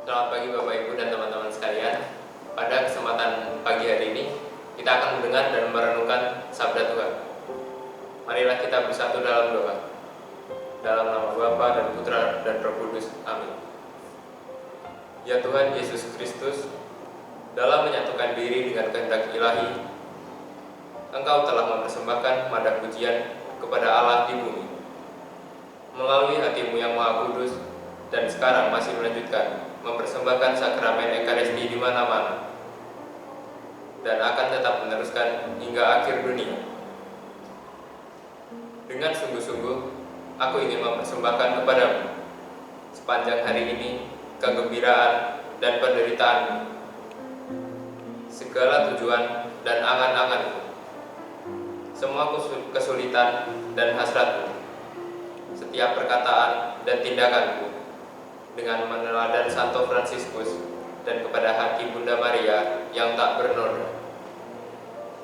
Selamat pagi Bapak Ibu dan teman-teman sekalian. Pada kesempatan pagi hari ini, kita akan mendengar dan merenungkan sabda Tuhan. Marilah kita bersatu dalam doa. Dalam nama Bapa dan Putra dan Roh Kudus. Amin. Ya Tuhan Yesus Kristus, dalam menyatukan diri dengan kehendak ilahi, Engkau telah mempersembahkan madah pujian kepada Allah di bumi. Melalui hati-Mu yang Maha Kudus, dan sekarang masih melanjutkan mempersembahkan sakramen Ekaristi di mana-mana, dan akan tetap meneruskan hingga akhir dunia. Dengan sungguh-sungguh, aku ingin mempersembahkan kepadamu sepanjang hari ini kegembiraan dan penderitaan, segala tujuan dan angan-anganku, semua kesulitan dan hasratku, setiap perkataan dan tindakanku, dengan meneladan Santo Fransiskus dan kepada hati Bunda Maria yang tak bernoda.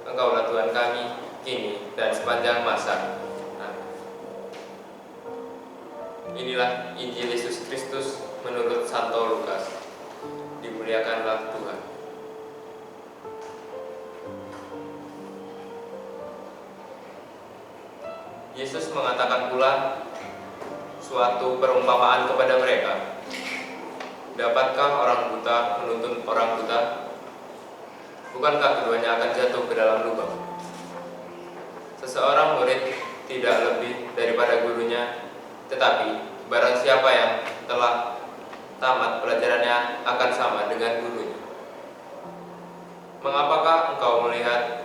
Engkaulah Tuhan kami, kini dan sepanjang masa. Amin. Inilah Injil Yesus Kristus menurut Santo Lukas. Dimuliakanlah Tuhan. Yesus mengatakan pula suatu perumpamaan kepada mereka. Dapatkah orang buta menuntun orang buta? Bukankah keduanya akan jatuh ke dalam lubang? Seseorang murid tidak lebih daripada gurunya, tetapi barang siapa yang telah tamat pelajarannya akan sama dengan gurunya. Mengapakah engkau melihat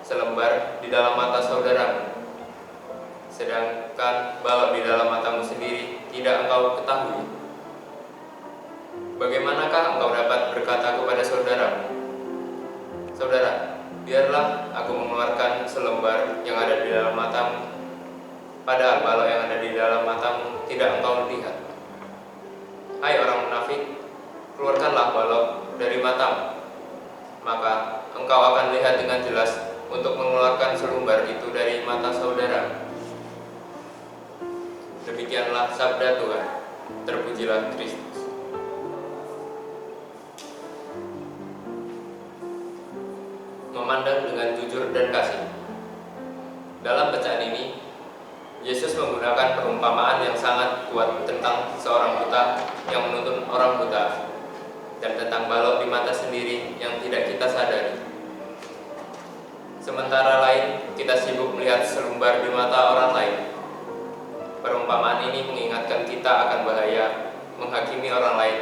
selembar di dalam mata saudaramu, sedangkan balok di dalam matamu sendiri tidak engkau ketahui? Bagaimanakah engkau dapat berkata kepada saudaramu, "Saudara, biarlah aku mengeluarkan selembar yang ada di dalam matamu," padahal balok yang ada di dalam matamu tidak engkau lihat? Hai orang munafik, keluarkanlah balok dari matamu, maka engkau akan lihat dengan jelas untuk mengeluarkan selembar itu dari mata saudara. Demikianlah sabda Tuhan. Terpujilah Kristus. Memandang dengan jujur dan kasih. Dalam bacaan ini, Yesus menggunakan perumpamaan yang sangat kuat tentang seorang buta yang menuntun orang buta, dan tentang balok di mata sendiri yang tidak kita sadari. Sementara lain, kita sibuk melihat selembar di mata orang lain. Perumpamaan ini mengingatkan kita akan bahaya menghakimi orang lain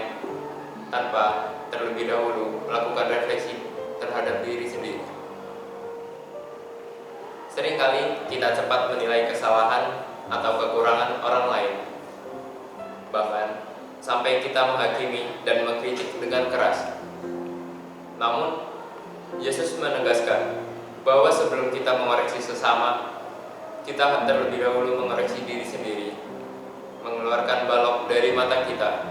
tanpa terlebih dahulu melakukan refleksi terhadap diri sendiri. Seringkali kita cepat menilai kesalahan atau kekurangan orang lain, bahkan sampai kita menghakimi dan mengkritik dengan keras. Namun, Yesus menegaskan bahwa sebelum kita mengoreksi sesama, kita terlebih dahulu mengoreksi diri sendiri, mengeluarkan balok dari mata kita.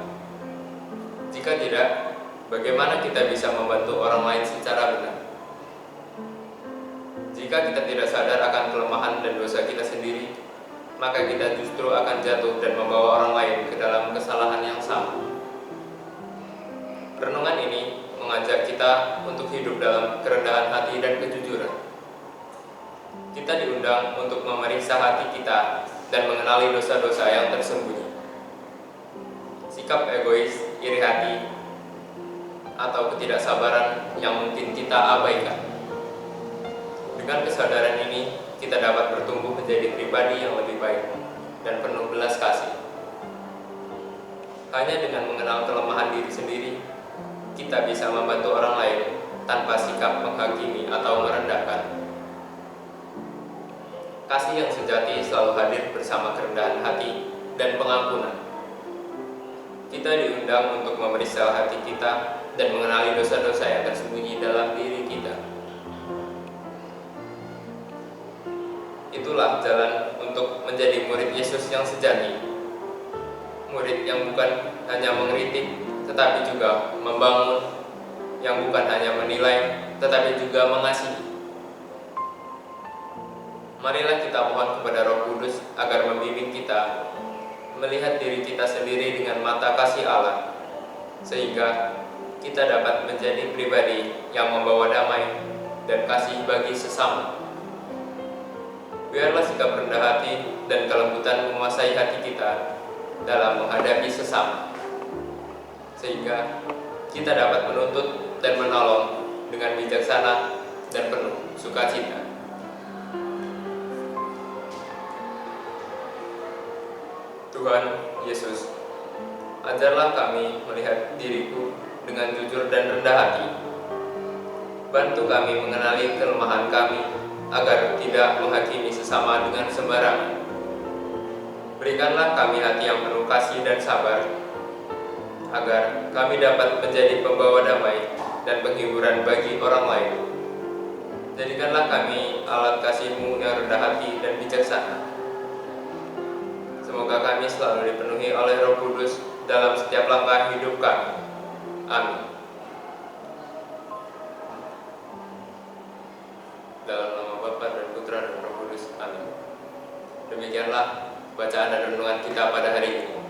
Jika tidak, bagaimana kita bisa membantu orang lain secara benar? Jika kita tidak sadar akan kelemahan dan dosa kita sendiri, maka kita justru akan jatuh dan membawa orang lain ke dalam kesalahan yang sama. Renungan ini mengajak kita untuk hidup dalam kerendahan hati dan kejujuran. Kita diundang untuk memeriksa hati kita dan mengenali dosa-dosa yang tersembunyi. Sikap egois, iri hati, atau ketidaksabaran yang mungkin kita abaikan. Dengan kesadaran ini, kita dapat bertumbuh menjadi pribadi yang lebih baik dan penuh belas kasih. Hanya dengan mengenal kelemahan diri sendiri, kita bisa membantu orang lain tanpa sikap menghakimi atau merendahkan. Kasih yang sejati selalu hadir bersama kerendahan hati dan pengampunan. Kita diundang untuk memeriksa hati kita dan mengenali dosa-dosa yang tersembunyi dalam diri kita. Itulah jalan untuk menjadi murid Yesus yang sejati. Murid yang bukan hanya mengkritik, tetapi juga membangun, yang bukan hanya menilai, tetapi juga mengasihi. Marilah kita mohon kepada Roh Kudus agar membimbing kita melihat diri kita sendiri dengan mata kasih Allah, sehingga kita dapat menjadi pribadi yang membawa damai dan kasih bagi sesama. Biarlah sikap rendah hati dan kelembutan menguasai hati kita dalam menghadapi sesama, sehingga kita dapat menuntut dan menolong dengan bijaksana dan penuh sukacita. Tuhan Yesus, ajarlah kami melihat diriku dengan jujur dan rendah hati. Bantu kami mengenali kelemahan kami agar tidak menghakimi sesama dengan sembarangan. Berikanlah kami hati yang penuh kasih dan sabar, agar kami dapat menjadi pembawa damai dan penghiburan bagi orang lain. Jadikanlah kami alat kasih-Mu yang rendah hati dan bijaksana. Semoga kami selalu dipenuhi oleh Roh Kudus dalam setiap langkah hidup kami. Amin. Dalam nama Bapa dan Putra dan Roh Kudus. Amin. Demikianlah bacaan dan renungan kita pada hari ini.